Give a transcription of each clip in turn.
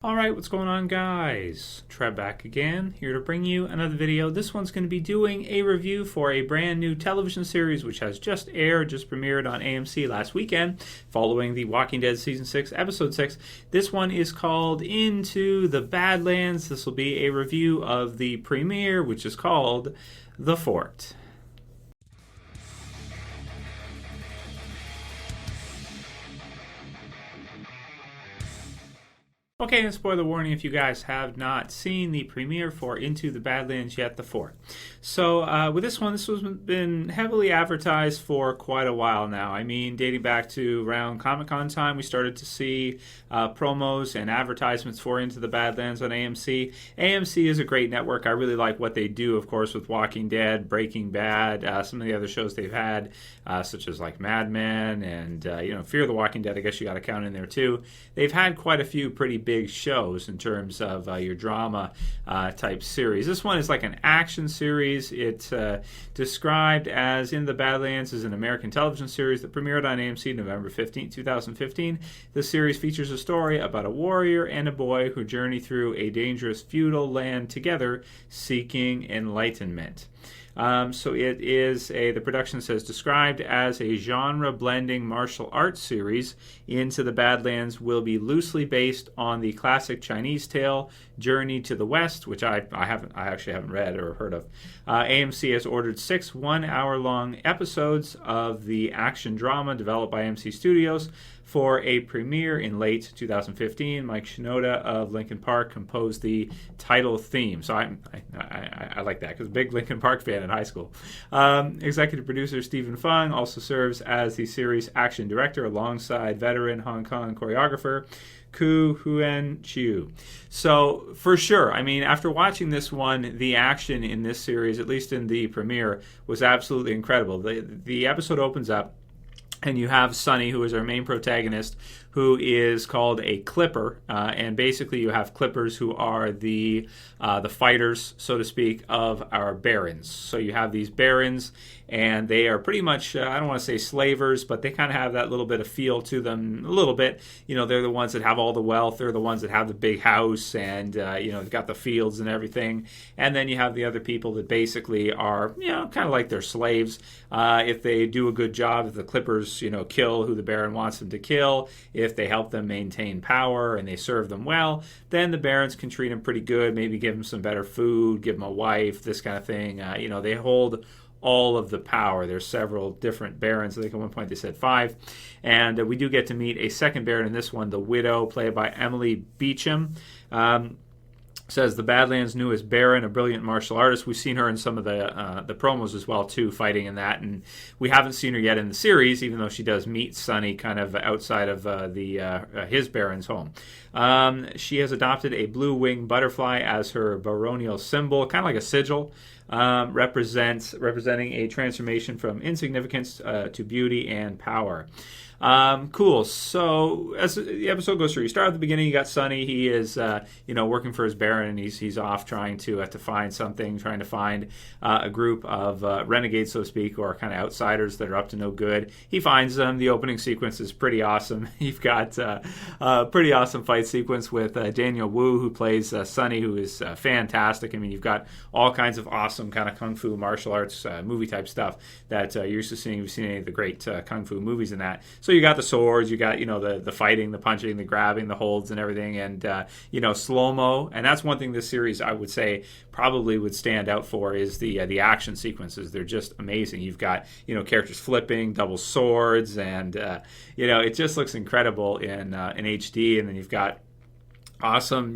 Alright, what's going on, guys? Trev back again, here to bring you another video. This one's going to be doing a review for a brand new television series which has just premiered on AMC last weekend, following The Walking Dead Season 6, Episode 6. This one is called Into the Badlands. This will be a review of the premiere, which is called The Fort. Okay, and spoiler warning if you guys have not seen the premiere for Into the Badlands yet, The Fort. So with this one, this has been heavily advertised for quite a while now. I mean, dating back to around Comic-Con time, we started to see promos and advertisements for Into the Badlands on AMC. AMC is a great network. I really like what they do, of course, with Walking Dead, Breaking Bad, some of the other shows they've had, such as like Mad Men and, Fear the Walking Dead, I guess you got to count in there too. They've had quite a few pretty big shows in terms of your drama type series. This one is like an action series. It's described as In the Badlands is an American television series that premiered on AMC November 15, 2015. The series features a story about a warrior and a boy who journey through a dangerous feudal land together, seeking enlightenment. So it is the production says, described as a genre-blending martial arts series. Into the Badlands will be loosely based on the classic Chinese tale, Journey to the West, which I actually haven't read or heard of. AMC has ordered 6 one-hour-long episodes of the action drama developed by AMC Studios for a premiere in late 2015. Mike Shinoda of Linkin Park composed the title theme. So I like that because big Linkin Park fan in high school. Executive producer Stephen Fung also serves as the series action director alongside veteran Hong Kong choreographer Ku Huan Chiu. So for sure, I mean, after watching this one, the action in this series, at least in the premiere, was absolutely incredible. The episode opens up, and you have Sonny, who is our main protagonist, who is called a Clipper, and basically you have Clippers who are the fighters, so to speak, of our barons. So you have these barons, and they are pretty much, I don't want to say slavers, but they kind of have that little bit of feel to them, a little bit. You know, they're the ones that have all the wealth, they're the ones that have the big house, and, they've got the fields and everything. And then you have the other people that basically are, kind of like their slaves. If they do a good job, if the Clippers, kill who the Baron wants them to kill, if they help them maintain power and they serve them well, then the barons can treat them pretty good, maybe give them some better food, give them a wife, this kind of thing. They hold all of the power. There's several different barons. I think at one point they said 5. And we do get to meet a second baron in this one, the widow, played by Emily Beecham. Says the Badlands' newest Baron, a brilliant martial artist. We've seen her in some of the promos as well too, fighting in that, and we haven't seen her yet in the series, even though she does meet Sonny kind of outside of his Baron's home. She has adopted a blue-winged butterfly as her baronial symbol, kind of like a sigil, representing a transformation from insignificance to beauty and power. Cool. So as the episode goes through, you start at the beginning. You got Sonny. He is, working for his Baron, and he's off trying to find something, trying to find a group of renegades, so to speak, or kind of outsiders that are up to no good. He finds them. The opening sequence is pretty awesome. You've got a pretty awesome fight sequence with Daniel Wu, who plays Sonny, who is fantastic. I mean, you've got all kinds of awesome kind of kung fu martial arts movie type stuff that you're used to seeing. You've seen any of the great kung fu movies in that. So you got the swords, you got the fighting, the punching, the grabbing, the holds, and everything, and slow mo. And that's one thing this series I would say probably would stand out for is the action sequences. They're just amazing. You've got characters flipping, double swords, and it just looks incredible in HD. And then you've got awesome,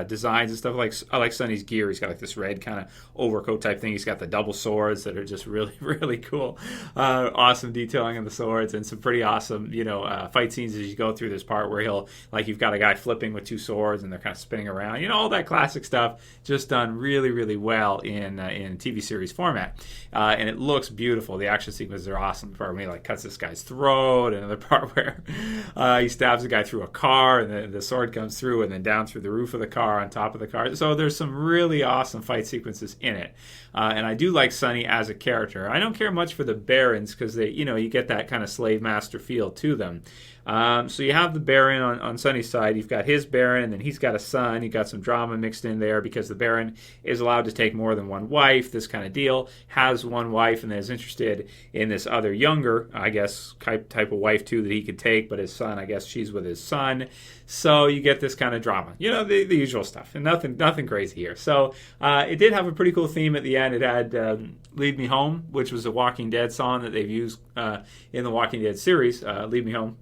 designs and stuff. I like Sonny's gear. He's got like this red kind of overcoat type thing. He's got the double swords that are just really, really cool. Awesome detailing on the swords and some pretty awesome, fight scenes as you go through this part where you've got a guy flipping with 2 swords and they're kind of spinning around. All that classic stuff just done really, really well in TV series format. And it looks beautiful. The action sequences are awesome. The part where he cuts this guy's throat, and another part where he stabs a guy through a car and the sword comes through and then down through the roof of the car, on top of the car. So there's some really awesome fight sequences in it. And I do like Sonny as a character. I don't care much for the Barons because they, you get that kind of slave master feel to them. So you have the Baron on Sonny's side. You've got his Baron, and then he's got a son. You've got some drama mixed in there because the Baron is allowed to take more than one wife, this kind of deal. Has one wife and is interested in this other younger, I guess, type of wife too that he could take, but his son, I guess she's with his son. So you get this kind of drama. The usual stuff, and nothing crazy here. So it did have a pretty cool theme at the end. It had Lead Me Home, which was a Walking Dead song that they've used in the Walking Dead series, Lead Me Home.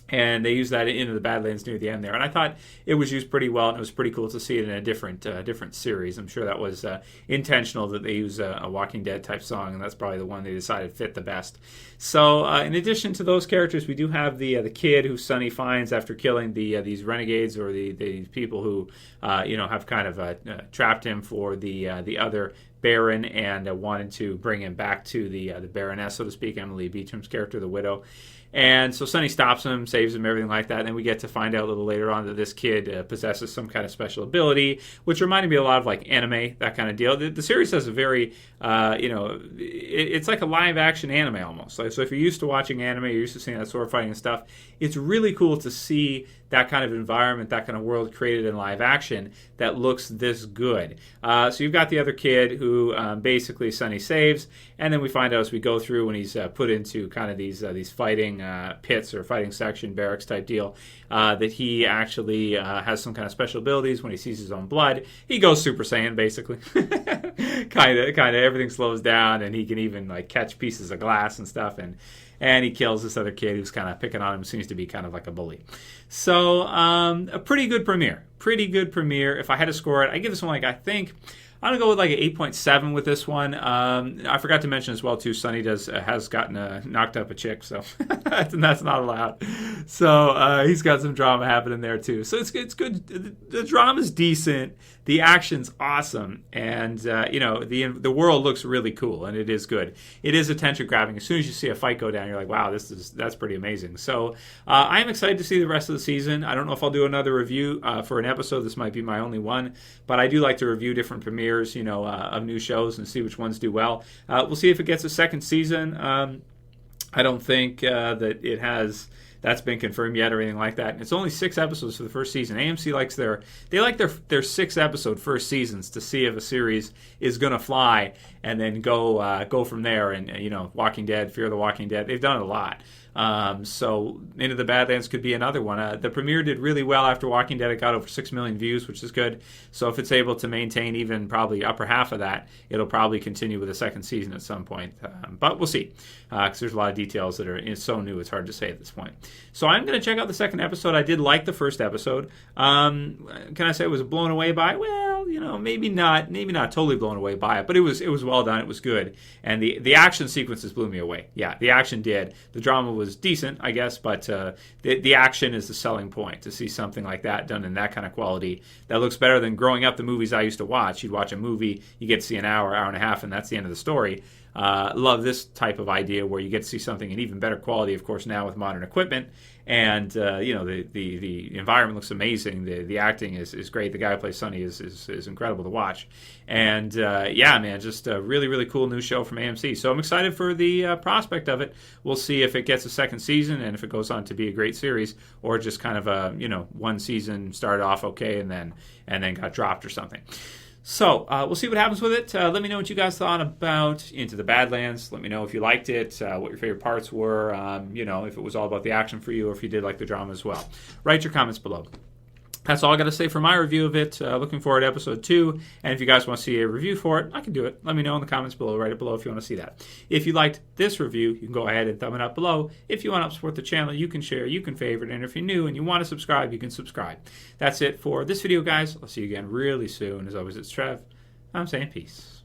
And they used that Into the Badlands near the end there. And I thought it was used pretty well, and it was pretty cool to see it in a different series. I'm sure that was intentional that they use a Walking Dead type song, and that's probably the one they decided fit the best. So in addition to those characters, we do have the kid who Sonny finds after killing these renegades or these people who have kind of trapped him for the other Baron and wanted to bring him back to the Baroness, so to speak, Emily Beecham's character, the widow. And so Sonny stops him, saves him, everything like that. And then we get to find out a little later on that this kid possesses some kind of special ability, which reminded me a lot of like anime, that kind of deal. The series has a very, it's like a live action anime almost. So if you're used to watching anime, you're used to seeing that sword fighting and stuff, it's really cool to see that kind of environment, that kind of world created in live action that looks this good. So you've got the other kid who basically Sonny saves, and then we find out as we go through when he's put into kind of these fighting pits or fighting section barracks type deal, that he actually has some kind of special abilities. When he sees his own blood, he goes Super Saiyan basically. kind of everything slows down, and he can even like catch pieces of glass and stuff, and he kills this other kid who's kind of picking on him, seems to be kind of like a bully. So a pretty good premiere. If I had to score it, I give this one I'm going to go with like an 8.7 with this one. I forgot to mention as well too, Sonny has gotten knocked up a chick, so that's not allowed. So he's got some drama happening there too. So it's good. The drama's decent. The action's awesome, and the world looks really cool, and it is good. It is attention grabbing. As soon as you see a fight go down, you're like, wow, that's pretty amazing. So I'm excited to see the rest of the season. I don't know if I'll do another review for an episode. This might be my only one, but I do like to review different premieres, of new shows and see which ones do well. We'll see if it gets a second season. I don't think that it has. That's been confirmed yet or anything like that. And it's only 6 episodes for the first season. AMC likes their 6 episode first seasons to see if a series is going to fly and then go from there. And Walking Dead, Fear of the Walking Dead, they've done it a lot. So Into the Badlands could be another one. The premiere did really well after Walking Dead. It got over 6 million views, which is good. So if it's able to maintain even probably upper half of that, it'll probably continue with a second season at some point. But we'll see, because there's a lot of details that are so new it's hard to say at this point. So I'm going to check out the second episode. I did like the first episode. Can I say I was blown away by it? Well, maybe not totally blown away by it, but it was well done. It was good. And the action sequences blew me away. Yeah, the action did. The drama was decent, I guess, but the action is the selling point. To see something like that done in that kind of quality, that looks better than growing up the movies I used to watch. You'd watch a movie, you get to see an hour and a half, and that's the end of the story. Love this type of idea where you get to see something in even better quality, of course, now with modern equipment. And the environment looks amazing. The acting is great. The guy who plays Sonny is incredible to watch. And just a really, really cool new show from AMC. So I'm excited for the prospect of it. We'll see if it gets a second season and if it goes on to be a great series, or just kind of a one season started off okay and then got dropped or something. So we'll see what happens with it. Let me know what you guys thought about Into the Badlands. Let me know if you liked it, what your favorite parts were, if it was all about the action for you or if you did like the drama as well. Write your comments below. That's all I got to say for my review of it. Looking forward to episode 2. And if you guys want to see a review for it, I can do it. Let me know in the comments below. Write it below if you want to see that. If you liked this review, you can go ahead and thumb it up below. If you want to help support the channel, you can share, you can favorite. And if you're new and you want to subscribe, you can subscribe. That's it for this video, guys. I'll see you again really soon. As always, it's Trev. I'm saying peace.